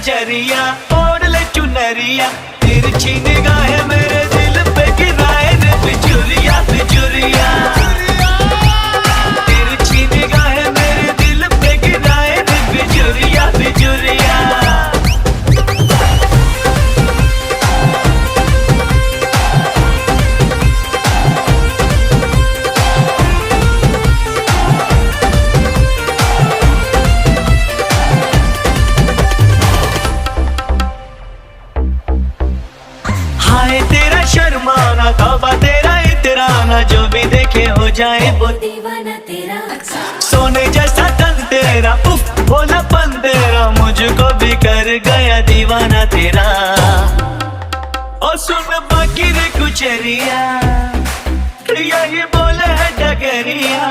नजरिया, ओढ़ ले चुनरिया, तिरछी निगाहें मेरे दिल पे गिराए रे बिजुरिया बिजुरिया। तिरछी निगाहें मेरे दिल पे गिराए रे बिजुरिया बिजुरिया। हाय तेरा शर्माना, तौबा तेरा इतराना, जो भी देखे हो जाए वो दीवाना तेरा। सोने जैसा तन तेरा, उफ भोलापन तेरा, मुझको भी कर गया दीवाना तेरा। और सुन बाकी रे कुचरिया, यही बोले है डगरिया,